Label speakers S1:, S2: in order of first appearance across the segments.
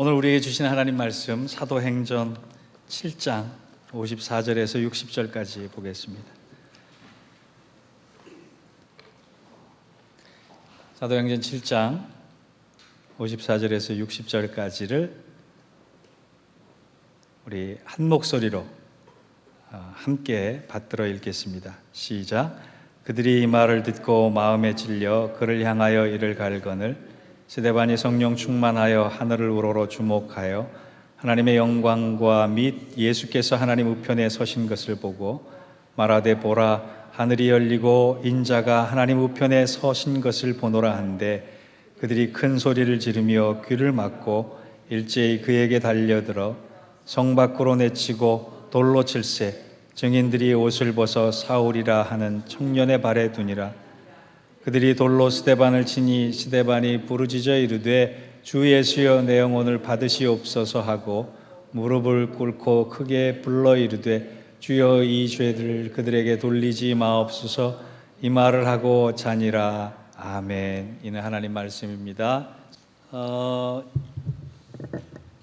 S1: 오늘 우리에게 주신 하나님 말씀 사도행전 7장 54절에서 60절까지 보겠습니다. 사도행전 7장 54절에서 60절까지를 우리 한 목소리로 함께 받들어 읽겠습니다. 시작. 그들이 이 말을 듣고 마음에 질려 그를 향하여 이를 갈거늘 스데반이 성령 충만하여 하늘을 우러러 주목하여 하나님의 영광과 및 예수께서 하나님 우편에 서신 것을 보고 말하되 보라 하늘이 열리고 인자가 하나님 우편에 서신 것을 보노라 한데 그들이 큰 소리를 지르며 귀를 막고 일제히 그에게 달려들어 성 밖으로 내치고 돌로 칠세 증인들이 옷을 벗어 사울이라 하는 청년의 발에 두니라. 그들이 돌로 스데반을 치니 스데반이 부르짖어 이르되 주 예수여 내 영혼을 받으시옵소서 하고 무릎을 꿇고 크게 불러 이르되 주여 이 죄를 그들에게 돌리지 마옵소서 이 말을 하고 자니라. 아멘. 이는 하나님 말씀입니다.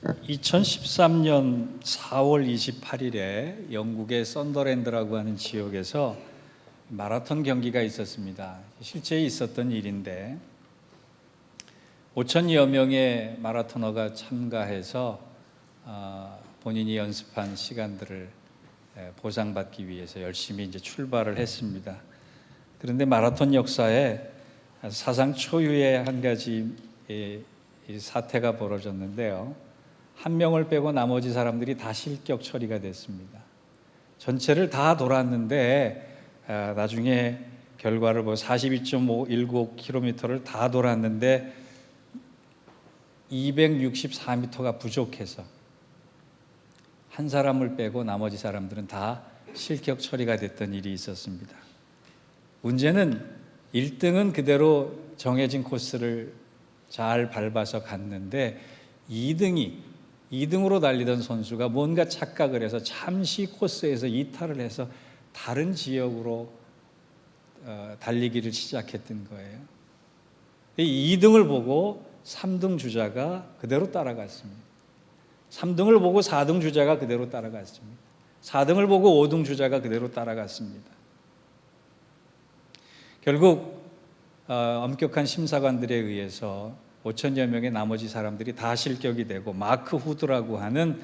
S1: 2013년 4월 28일에 영국의 썬더랜드라고 하는 지역에서 마라톤 경기가 있었습니다. 실제 있었던 일인데 5천여 명의 마라토너가 참가해서 본인이 연습한 시간들을 보상받기 위해서 열심히 이제 출발을 했습니다. 그런데 마라톤 역사에 사상 초유의 한 가지 사태가 벌어졌는데요. 한 명을 빼고 나머지 사람들이 다 실격 처리가 됐습니다. 전체를 다 돌았는데 나중에 결과를 42.519km를 다 돌았는데 264m가 부족해서 한 사람을 빼고 나머지 사람들은 다 실격 처리가 됐던 일이 있었습니다. 문제는 1등은 그대로 정해진 코스를 잘 밟아서 갔는데 2등으로 달리던 선수가 뭔가 착각을 해서 잠시 코스에서 이탈을 해서 다른 지역으로 달리기를 시작했던 거예요. 2등을 보고 3등 주자가 그대로 따라갔습니다. 3등을 보고 4등 주자가 그대로 따라갔습니다. 4등을 보고 5등 주자가 그대로 따라갔습니다. 결국 엄격한 심사관들에 의해서 5천여 명의 나머지 사람들이 다 실격이 되고 마크 후드라고 하는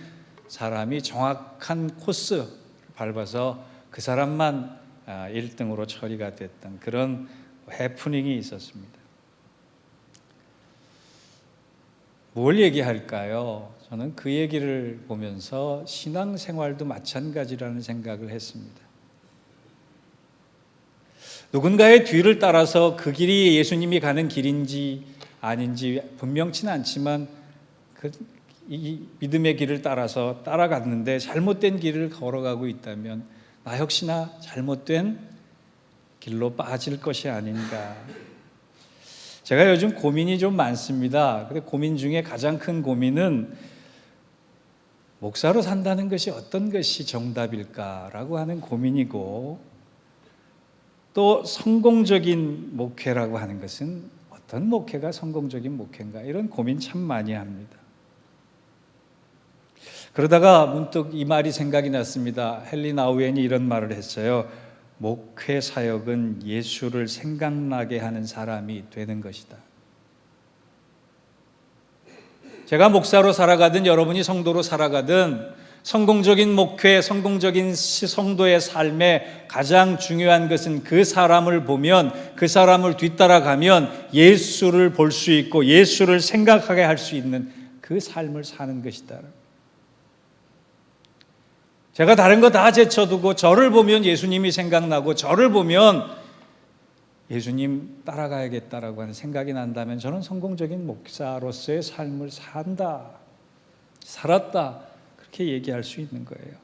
S1: 사람이 정확한 코스를 밟아서 그 사람만 1등으로 처리가 됐던 그런 해프닝이 있었습니다. 뭘 얘기할까요? 저는 그 얘기를 보면서 신앙생활도 마찬가지라는 생각을 했습니다. 누군가의 뒤를 따라서 그 길이 예수님이 가는 길인지 아닌지 분명치는 않지만 이 믿음의 길을 따라서 따라갔는데 잘못된 길을 걸어가고 있다면 나 역시나 잘못된 길로 빠질 것이 아닌가. 제가 요즘 고민이 좀 많습니다. 근데 고민 중에 가장 큰 고민은 목사로 산다는 것이 어떤 것이 정답일까라고 하는 고민이고 또 성공적인 목회라고 하는 것은 어떤 목회가 성공적인 목회인가 이런 고민 참 많이 합니다. 그러다가 문득 이 말이 생각이 났습니다. 헨리 나우엔이 이런 말을 했어요. 목회 사역은 예수를 생각나게 하는 사람이 되는 것이다. 제가 목사로 살아가든 여러분이 성도로 살아가든 성공적인 목회, 성공적인 성도의 삶에 가장 중요한 것은 그 사람을 보면 그 사람을 뒤따라가면 예수를 볼 수 있고 예수를 생각하게 할 수 있는 그 삶을 사는 것이다. 제가 다른 거 다 제쳐두고 저를 보면 예수님이 생각나고 저를 보면 예수님 따라가야겠다라고 하는 생각이 난다면 저는 성공적인 목사로서의 삶을 살았다 그렇게 얘기할 수 있는 거예요.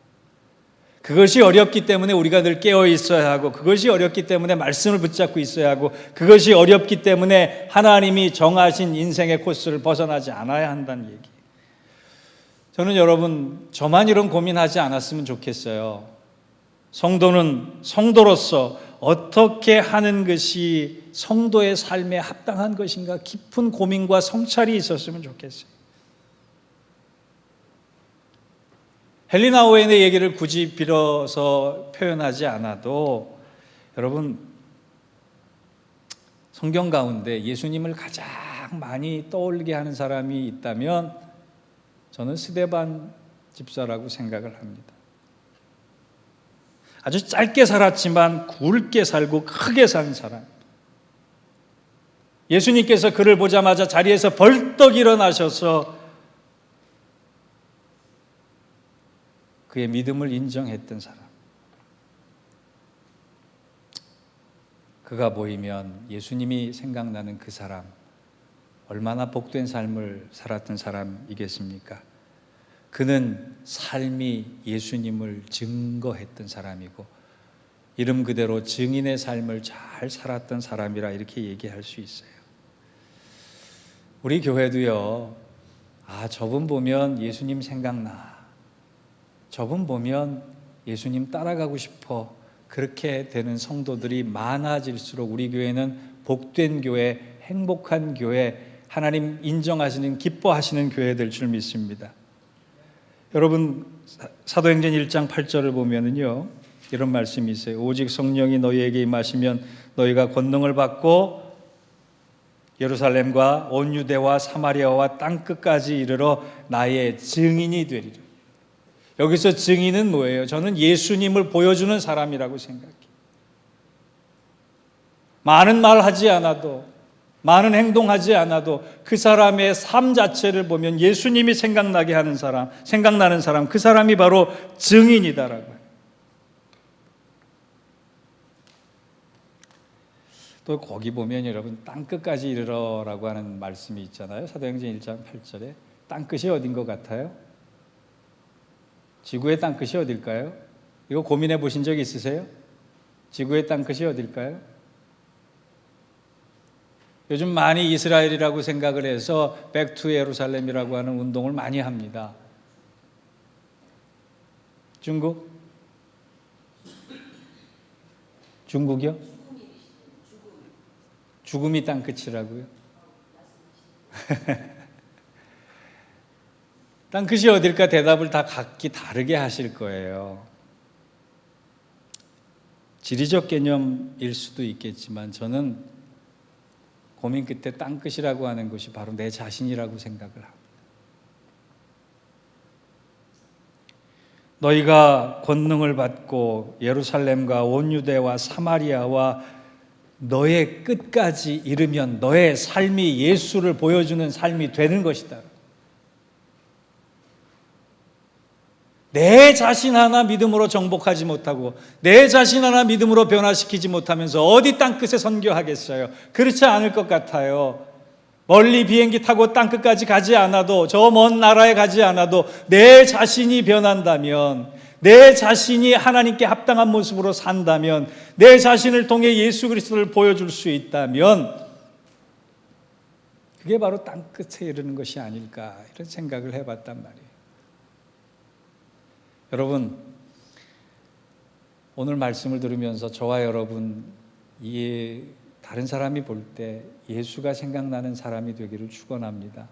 S1: 그것이 어렵기 때문에 우리가 늘 깨어 있어야 하고 그것이 어렵기 때문에 말씀을 붙잡고 있어야 하고 그것이 어렵기 때문에 하나님이 정하신 인생의 코스를 벗어나지 않아야 한다는 얘기. 저는 여러분 저만 이런 고민하지 않았으면 좋겠어요. 성도는 성도로서 어떻게 하는 것이 성도의 삶에 합당한 것인가 깊은 고민과 성찰이 있었으면 좋겠어요. 헬리나 오웬의 얘기를 굳이 빌어서 표현하지 않아도 여러분, 성경 가운데 예수님을 가장 많이 떠올리게 하는 사람이 있다면 저는 스데반 집사라고 생각을 합니다. 아주 짧게 살았지만 굵게 살고 크게 산 사람. 예수님께서 그를 보자마자 자리에서 벌떡 일어나셔서 그의 믿음을 인정했던 사람. 그가 보이면 예수님이 생각나는 그 사람, 얼마나 복된 삶을 살았던 사람이겠습니까? 그는 삶이 예수님을 증거했던 사람이고 이름 그대로 증인의 삶을 잘 살았던 사람이라 이렇게 얘기할 수 있어요. 우리 교회도요, 저분 보면 예수님 생각나, 저분 보면 예수님 따라가고 싶어, 그렇게 되는 성도들이 많아질수록 우리 교회는 복된 교회, 행복한 교회, 하나님 인정하시는, 기뻐하시는 교회 될 줄 믿습니다. 여러분, 사도행전 1장 8절을 보면은요, 이런 말씀이 있어요. 오직 성령이 너희에게 임하시면 너희가 권능을 받고 예루살렘과 온 유대와 사마리아와 땅 끝까지 이르러 나의 증인이 되리라. 여기서 증인은 뭐예요? 저는 예수님을 보여주는 사람이라고 생각해요. 많은 말 하지 않아도, 많은 행동하지 않아도 그 사람의 삶 자체를 보면 예수님이 생각나게 하는 사람, 생각나는 사람, 그 사람이 바로 증인이다라고요. 또 거기 보면 여러분, 땅 끝까지 이르러라고 하는 말씀이 있잖아요. 사도행전 1장 8절에 땅 끝이 어딘 것 같아요? 지구의 땅 끝이 어딜까요? 이거 고민해 보신 적 있으세요? 지구의 땅 끝이 어딜까요? 요즘 많이 이스라엘이라고 생각을 해서 백투 예루살렘이라고 하는 운동을 많이 합니다. 중국? 중국이요? 죽음이 땅 끝이라고요? 땅 끝이 어딜까 대답을 다 각기 다르게 하실 거예요. 지리적 개념일 수도 있겠지만 저는 고민 끝에 땅 끝이라고 하는 것이 바로 내 자신이라고 생각을 합니다. 너희가 권능을 받고 예루살렘과 온 유대와 사마리아와 너의 끝까지 이르면 너의 삶이 예수를 보여주는 삶이 되는 것이다. 내 자신 하나 믿음으로 정복하지 못하고 내 자신 하나 믿음으로 변화시키지 못하면서 어디 땅끝에 선교하겠어요? 그렇지 않을 것 같아요. 멀리 비행기 타고 땅끝까지 가지 않아도, 저 먼 나라에 가지 않아도 내 자신이 변한다면, 내 자신이 하나님께 합당한 모습으로 산다면, 내 자신을 통해 예수 그리스도를 보여줄 수 있다면 그게 바로 땅끝에 이르는 것이 아닐까, 이런 생각을 해봤단 말이에요. 여러분, 오늘 말씀을 들으면서 저와 여러분, 다른 사람이 볼 때 예수가 생각나는 사람이 되기를 축원합니다.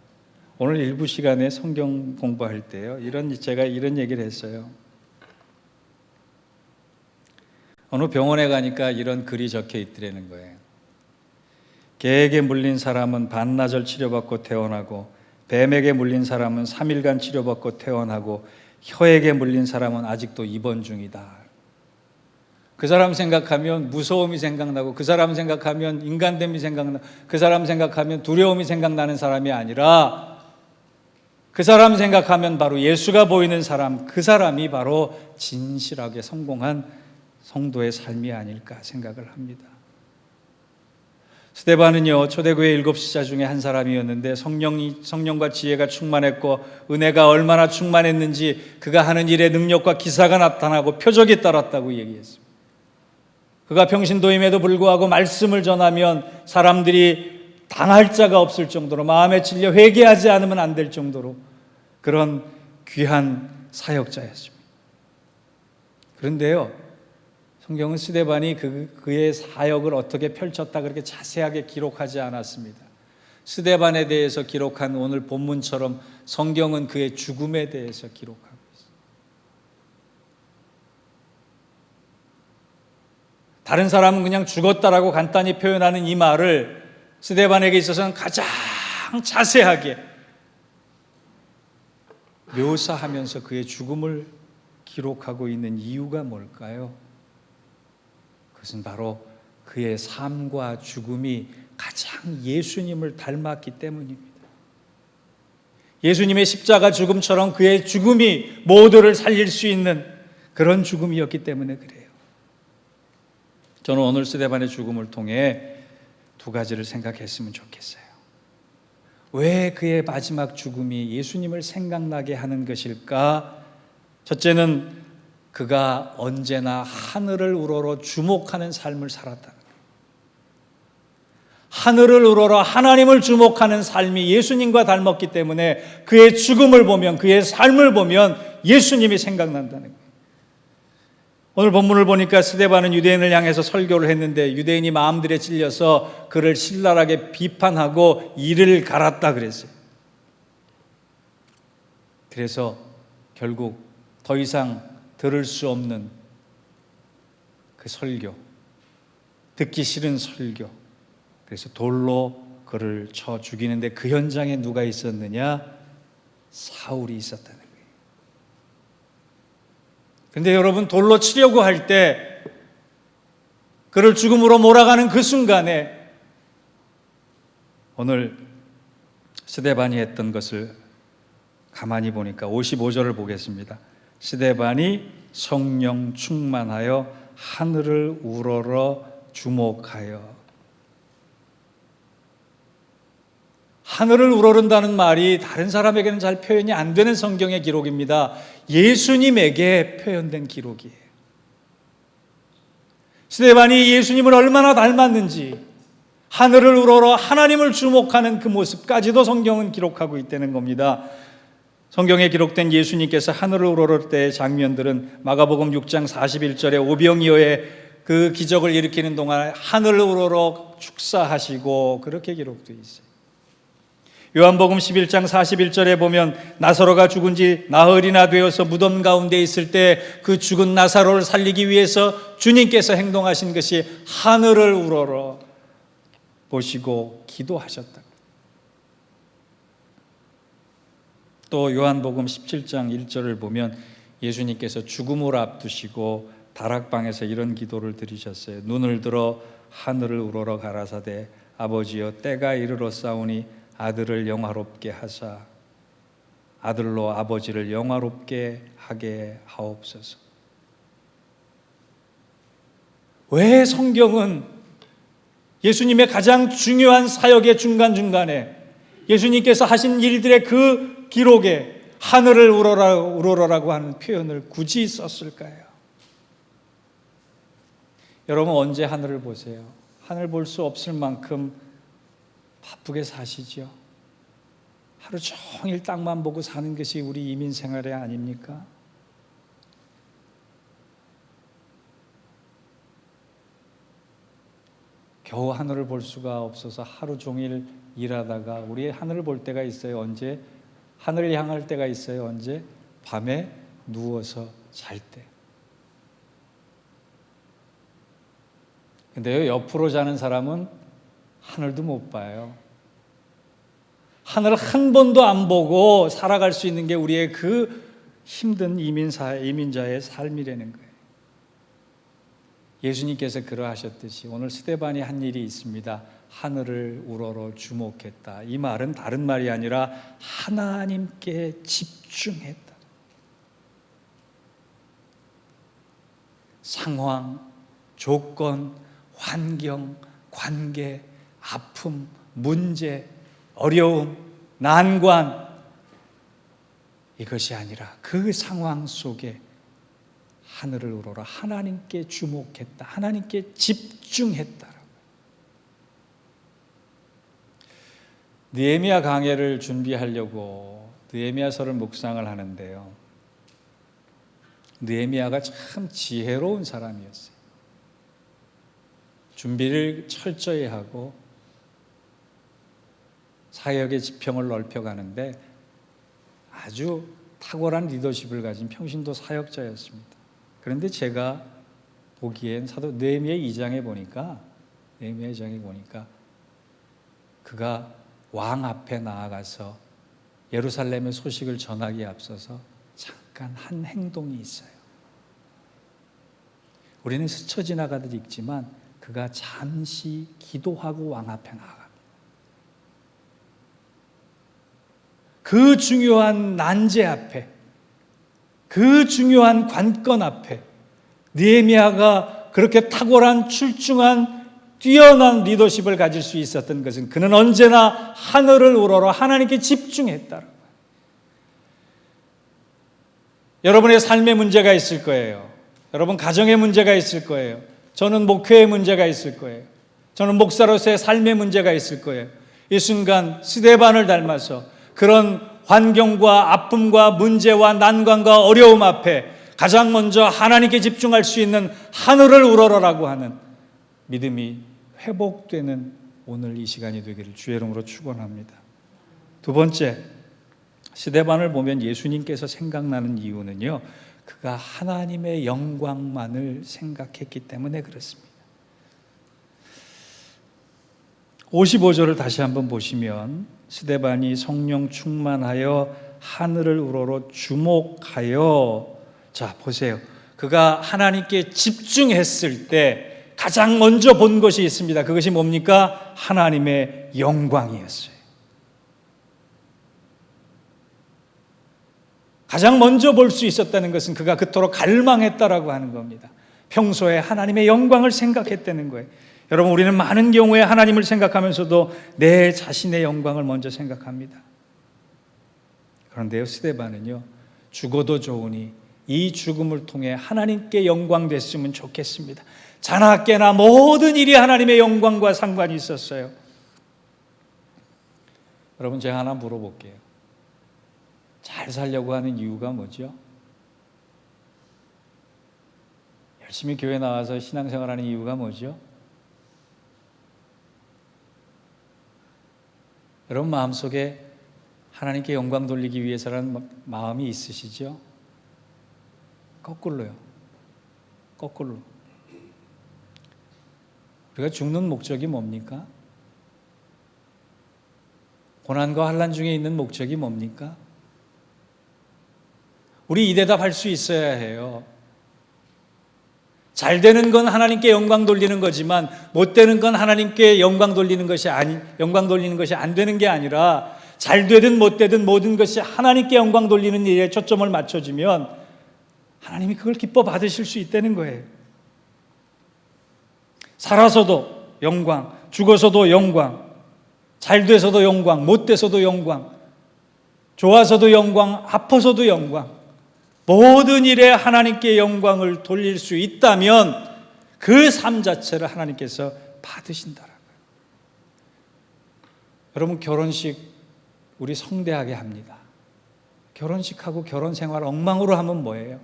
S1: 오늘 일부 시간에 성경 공부할 때요, 제가 이런 얘기를 했어요. 어느 병원에 가니까 이런 글이 적혀 있더라는 거예요. 개에게 물린 사람은 반나절 치료받고 퇴원하고, 뱀에게 물린 사람은 3일간 치료받고 퇴원하고, 혀에게 물린 사람은 아직도 입원 중이다. 그 사람 생각하면 무서움이 생각나고, 그 사람 생각하면 인간됨이 생각나고, 그 사람 생각하면 두려움이 생각나는 사람이 아니라 그 사람 생각하면 바로 예수가 보이는 사람, 그 사람이 바로 진실하게 성공한 성도의 삶이 아닐까 생각을 합니다. 스데반은요, 초대교회 7지자 중에 한 사람이었는데 성령과 지혜가 충만했고 은혜가 얼마나 충만했는지 그가 하는 일에 능력과 기사가 나타나고 표적이 따랐다고 얘기했습니다. 그가 평신도임에도 불구하고 말씀을 전하면 사람들이 당할 자가 없을 정도로, 마음에 찔려 회개하지 않으면 안 될 정도로 그런 귀한 사역자였습니다. 그런데요, 성경은 스데반이 그의 사역을 어떻게 펼쳤다 그렇게 자세하게 기록하지 않았습니다. 스데반에 대해서 기록한 오늘 본문처럼 성경은 그의 죽음에 대해서 기록하고 있습니다. 다른 사람은 그냥 죽었다라고 간단히 표현하는 이 말을 스데반에게 있어서는 가장 자세하게 묘사하면서 그의 죽음을 기록하고 있는 이유가 뭘까요? 그것은 바로 그의 삶과 죽음이 가장 예수님을 닮았기 때문입니다. 예수님의 십자가 죽음처럼 그의 죽음이 모두를 살릴 수 있는 그런 죽음이었기 때문에 그래요. 저는 오늘 스데반의 죽음을 통해 두 가지를 생각했으면 좋겠어요. 왜 그의 마지막 죽음이 예수님을 생각나게 하는 것일까? 첫째는 그가 언제나 하늘을 우러러 주목하는 삶을 살았다는 거예요. 하늘을 우러러 하나님을 주목하는 삶이 예수님과 닮았기 때문에 그의 죽음을 보면, 그의 삶을 보면 예수님이 생각난다는 거예요. 오늘 본문을 보니까 스데반은 유대인을 향해서 설교를 했는데 유대인이 마음들에 찔려서 그를 신랄하게 비판하고 이를 갈았다 그랬어요. 그래서 결국 더 이상 들을 수 없는 그 설교, 듣기 싫은 설교, 그래서 돌로 그를 쳐 죽이는데 그 현장에 누가 있었느냐? 사울이 있었다는 거예요. 그런데 여러분, 돌로 치려고 할 때 그를 죽음으로 몰아가는 그 순간에 오늘 스데반이 했던 것을 가만히 보니까 55절을 보겠습니다. 스데반이 성령 충만하여 하늘을 우러러 주목하여. 하늘을 우러른다는 말이 다른 사람에게는 잘 표현이 안 되는 성경의 기록입니다. 예수님에게 표현된 기록이에요. 스데반이 예수님을 얼마나 닮았는지 하늘을 우러러 하나님을 주목하는 그 모습까지도 성경은 기록하고 있다는 겁니다. 성경에 기록된 예수님께서 하늘을 우러를 때의 장면들은 마가복음 6장 41절에 오병이어의 그 기적을 일으키는 동안 하늘을 우러러 축사하시고 그렇게 기록되어 있어요. 요한복음 11장 41절에 보면 나사로가 죽은 지 나흘이나 되어서 무덤 가운데 있을 때 그 죽은 나사로를 살리기 위해서 주님께서 행동하신 것이 하늘을 우러러 보시고 기도하셨다. 또 요한복음 17장 1절을 보면 예수님께서 죽음을 앞두시고 다락방에서 이런 기도를 드리셨어요. 눈을 들어 하늘을 우러러 가라사대 아버지여 때가 이르렀사오니 아들을 영화롭게 하사 아들로 아버지를 영화롭게 하게 하옵소서. 왜 성경은 예수님의 가장 중요한 사역의 중간중간에 예수님께서 하신 일들의 그 기록에 하늘을 우러러라고 하는 표현을 굳이 썼을까요? 여러분, 언제 하늘을 보세요? 하늘 볼 수 없을 만큼 바쁘게 사시죠. 하루 종일 땅만 보고 사는 것이 우리 이민 생활이 아닙니까? 겨우 하늘을 볼 수가 없어서 하루 종일 일하다가 우리 하늘을 볼 때가 있어요. 언제? 하늘을 향할 때가 있어요. 언제? 밤에 누워서 잘 때. 근데요, 옆으로 자는 사람은 하늘도 못 봐요. 하늘을 한 번도 안 보고 살아갈 수 있는 게 우리의 그 힘든 이민자의 삶이라는 거예요. 예수님께서 그러하셨듯이 오늘 스데반이 한 일이 있습니다. 하늘을 우러러 주목했다. 이 말은 다른 말이 아니라 하나님께 집중했다. 상황, 조건, 환경, 관계, 아픔, 문제, 어려움, 난관, 이것이 아니라 그 상황 속에 하늘을 우러러 하나님께 주목했다. 하나님께 집중했다. 느헤미야 강해를 준비하려고 느헤미야서를 묵상을 하는데요. 느헤미야가 참 지혜로운 사람이었어요. 준비를 철저히 하고 사역의 지평을 넓혀가는데 아주 탁월한 리더십을 가진 평신도 사역자였습니다. 그런데 제가 보기엔 사도 느헤미야 2장에 보니까 그가 왕 앞에 나아가서 예루살렘의 소식을 전하기에 앞서서 잠깐 한 행동이 있어요. 우리는 스쳐 지나가듯 읽지만 그가 잠시 기도하고 왕 앞에 나아갑니다. 그 중요한 난제 앞에, 그 중요한 관건 앞에 느헤미야가 그렇게 탁월한 출중한 뛰어난 리더십을 가질 수 있었던 것은 그는 언제나 하늘을 우러러 하나님께 집중했다라고. 여러분의 삶에 문제가 있을 거예요. 여러분 가정에 문제가 있을 거예요. 저는 목회에 문제가 있을 거예요. 저는 목사로서의 삶에 문제가 있을 거예요. 이 순간 스데반을 닮아서 그런 환경과 아픔과 문제와 난관과 어려움 앞에 가장 먼저 하나님께 집중할 수 있는 하늘을 우러러라고 하는 믿음이 회복되는 오늘 이 시간이 되기를 주의 이름으로 축원합니다. 두 번째, 스데반을 보면 예수님께서 생각나는 이유는요, 그가 하나님의 영광만을 생각했기 때문에 그렇습니다. 55절을 다시 한번 보시면 스데반이 성령 충만하여 하늘을 우러러 주목하여, 자 보세요, 그가 하나님께 집중했을 때 가장 먼저 본 것이 있습니다. 그것이 뭡니까? 하나님의 영광이었어요. 가장 먼저 볼 수 있었다는 것은 그가 그토록 갈망했다라고 하는 겁니다. 평소에 하나님의 영광을 생각했다는 거예요. 여러분, 우리는 많은 경우에 하나님을 생각하면서도 내 자신의 영광을 먼저 생각합니다. 그런데요, 스데반은요, 죽어도 좋으니 이 죽음을 통해 하나님께 영광 됐으면 좋겠습니다. 자나깨나 모든 일이 하나님의 영광과 상관이 있었어요. 여러분, 제가 하나 물어볼게요. 잘 살려고 하는 이유가 뭐죠? 열심히 교회 나와서 신앙생활하는 이유가 뭐죠? 여러분 마음속에 하나님께 영광 돌리기 위해서라는 마음이 있으시죠? 거꾸로요. 거꾸로. 우리가 죽는 목적이 뭡니까? 고난과 환난 중에 있는 목적이 뭡니까? 우리 이 대답할 수 있어야 해요. 잘 되는 건 하나님께 영광 돌리는 거지만 못 되는 건 하나님께 영광 돌리는 것이 안 되는 게 아니라 잘 되든 못 되든 모든 것이 하나님께 영광 돌리는 일에 초점을 맞춰주면 하나님이 그걸 기뻐 받으실 수 있다는 거예요. 살아서도 영광, 죽어서도 영광, 잘 돼서도 영광, 못 돼서도 영광, 좋아서도 영광, 아파서도 영광, 모든 일에 하나님께 영광을 돌릴 수 있다면 그 삶 자체를 하나님께서 받으신다라고요. 여러분, 결혼식 우리 성대하게 합니다. 결혼식하고 결혼 생활 엉망으로 하면 뭐예요?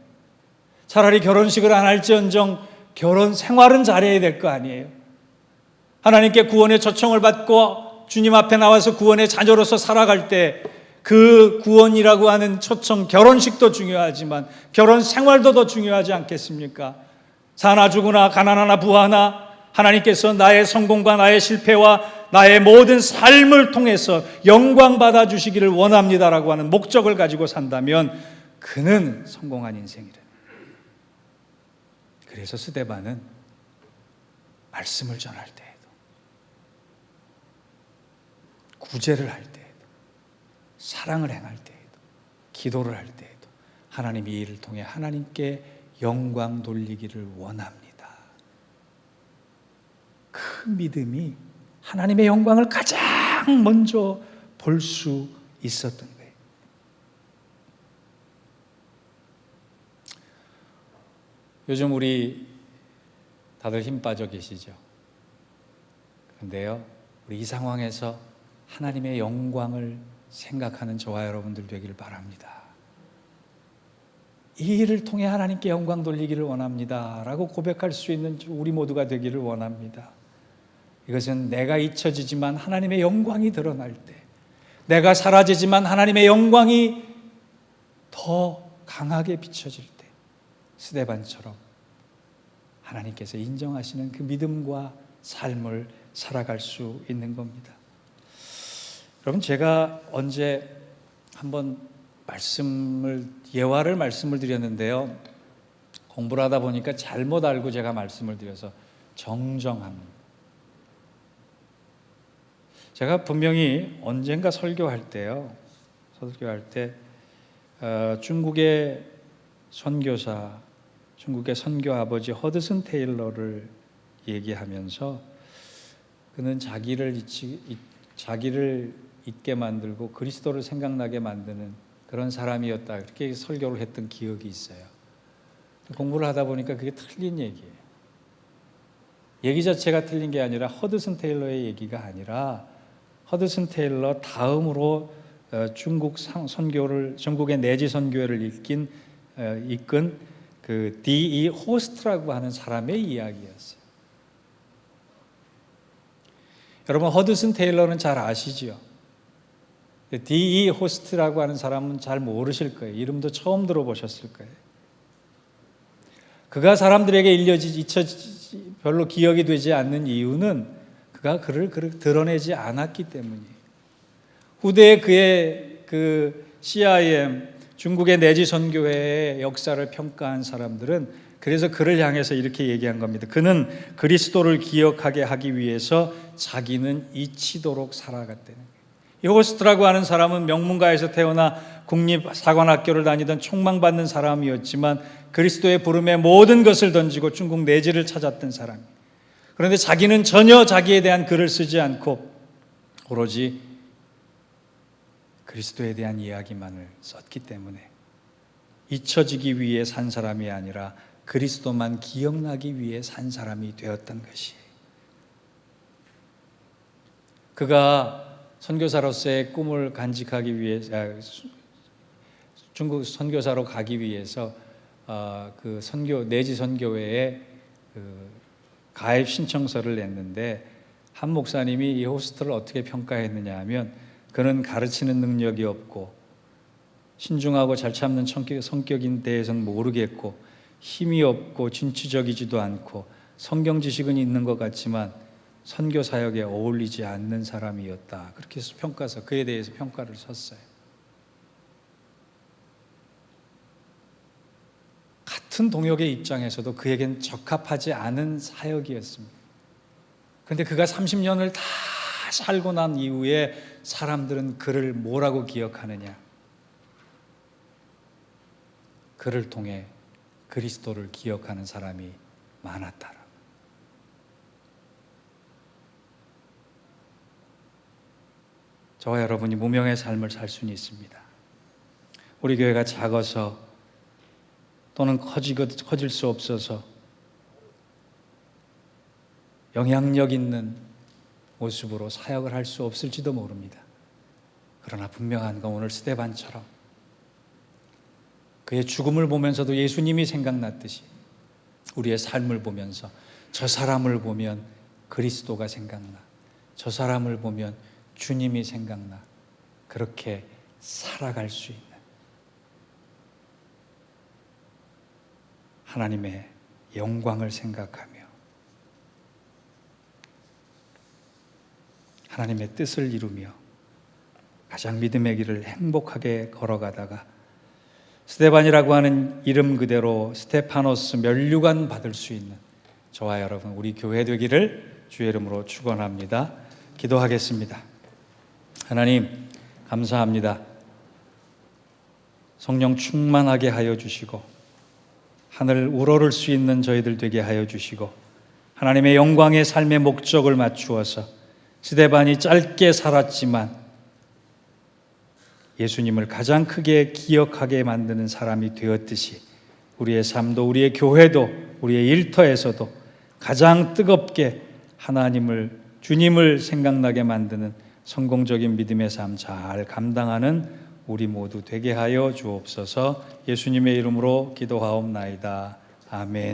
S1: 차라리 결혼식을 안 할지언정 결혼 생활은 잘해야 될 거 아니에요. 하나님께 구원의 초청을 받고 주님 앞에 나와서 구원의 자녀로서 살아갈 때 그 구원이라고 하는 초청, 결혼식도 중요하지만 결혼 생활도 더 중요하지 않겠습니까? 사나 죽으나 가난하나 부하나 하나님께서 나의 성공과 나의 실패와 나의 모든 삶을 통해서 영광 받아 주시기를 원합니다라고 하는 목적을 가지고 산다면 그는 성공한 인생이래. 그래서 스데반은 말씀을 전할 때에도, 구제를 할 때에도, 사랑을 행할 때에도, 기도를 할 때에도 하나님이 이 일을 통해 하나님께 영광 돌리기를 원합니다. 그 믿음이 하나님의 영광을 가장 먼저 볼 수 있었던 거예요. 요즘 우리 다들 힘 빠져 계시죠? 그런데요, 우리 이 상황에서 하나님의 영광을 생각하는 저와 여러분들 되기를 바랍니다. 이 일을 통해 하나님께 영광 돌리기를 원합니다 라고 고백할 수 있는 우리 모두가 되기를 원합니다. 이것은 내가 잊혀지지만 하나님의 영광이 드러날 때, 내가 사라지지만 하나님의 영광이 더 강하게 비춰질 때, 스데반처럼 하나님께서 인정하시는 그 믿음과 삶을 살아갈 수 있는 겁니다. 여러분, 제가 언제 한번 예화를 말씀을 드렸는데요, 공부를 하다 보니까 잘못 알고 제가 말씀을 드려서 정정합니다. 제가 분명히 언젠가 설교할 때 중국의 선교사, 중국의 선교 아버지 허드슨 테일러를 얘기하면서 그는 자기를 잊게 만들고 그리스도를 생각나게 만드는 그런 사람이었다, 그렇게 설교를 했던 기억이 있어요. 공부를 하다 보니까 그게 틀린 얘기예요. 얘기 자체가 틀린 게 아니라 허드슨 테일러의 얘기가 아니라 허드슨 테일러 다음으로 전국의 내지 선교회를 이끈 그 D.E. 호스트라고 하는 사람의 이야기였어요. 여러분, 허드슨 테일러는 잘 아시죠? D.E. 호스트라고 하는 사람은 잘 모르실 거예요. 이름도 처음 들어보셨을 거예요. 그가 사람들에게 별로 기억이 되지 않는 이유는 그가 그를 드러내지 않았기 때문이에요. 후대에 그의 그 CIM, 중국의 내지 선교회의 역사를 평가한 사람들은 그래서 그를 향해서 이렇게 얘기한 겁니다. 그는 그리스도를 기억하게 하기 위해서 자기는 잊히도록 살아갔다는 거예요. 이 호스트라고 하는 사람은 명문가에서 태어나 국립사관학교를 다니던 촉망받는 사람이었지만 그리스도의 부름에 모든 것을 던지고 중국 내지를 찾았던 사람이에요. 그런데 자기는 전혀 자기에 대한 글을 쓰지 않고 오로지 그리스도에 대한 이야기만을 썼기 때문에 잊혀지기 위해 산 사람이 아니라 그리스도만 기억나기 위해 산 사람이 되었던 것이에요. 그가 선교사로서의 꿈을 간직하기 위해 중국 선교사로 가기 위해서 그 내지 선교회에 가입 신청서를 냈는데 한 목사님이 이 호스트를 어떻게 평가했느냐 하면 그는 가르치는 능력이 없고 신중하고 잘 참는 성격인 대해서는 모르겠고 힘이 없고 진취적이지도 않고 성경 지식은 있는 것 같지만 선교 사역에 어울리지 않는 사람이었다. 그렇게 해서 그에 대해서 평가를 썼어요. 같은 동역의 입장에서도 그에겐 적합하지 않은 사역이었습니다. 그런데 그가 30년을 다 살고 난 이후에 사람들은 그를 뭐라고 기억하느냐? 그를 통해 그리스도를 기억하는 사람이 많았다. 저와 여러분이 무명의 삶을 살 수는 있습니다. 우리 교회가 작아서 또는 커질 수 없어서 영향력 있는 모습으로 사역을 할 수 없을지도 모릅니다. 그러나 분명한 건 오늘 스데반처럼 그의 죽음을 보면서도 예수님이 생각났듯이 우리의 삶을 보면서 저 사람을 보면 그리스도가 생각나, 저 사람을 보면 주님이 생각나, 그렇게 살아갈 수 있는 하나님의 영광을 생각하며 하나님의 뜻을 이루며 가장 믿음의 길을 행복하게 걸어가다가 스데반이라고 하는 이름 그대로 스테파노스 면류관 받을 수 있는 저와 여러분, 우리 교회 되기를 주의 이름으로 축원합니다. 기도하겠습니다. 하나님, 감사합니다. 성령 충만하게 하여 주시고 하늘 우러를 수 있는 저희들 되게 하여 주시고 하나님의 영광의 삶의 목적을 맞추어서 스데반이 짧게 살았지만 예수님을 가장 크게 기억하게 만드는 사람이 되었듯이 우리의 삶도, 우리의 교회도, 우리의 일터에서도 가장 뜨겁게 주님을 생각나게 만드는 성공적인 믿음의 삶 잘 감당하는 우리 모두 되게 하여 주옵소서. 예수님의 이름으로 기도하옵나이다. 아멘.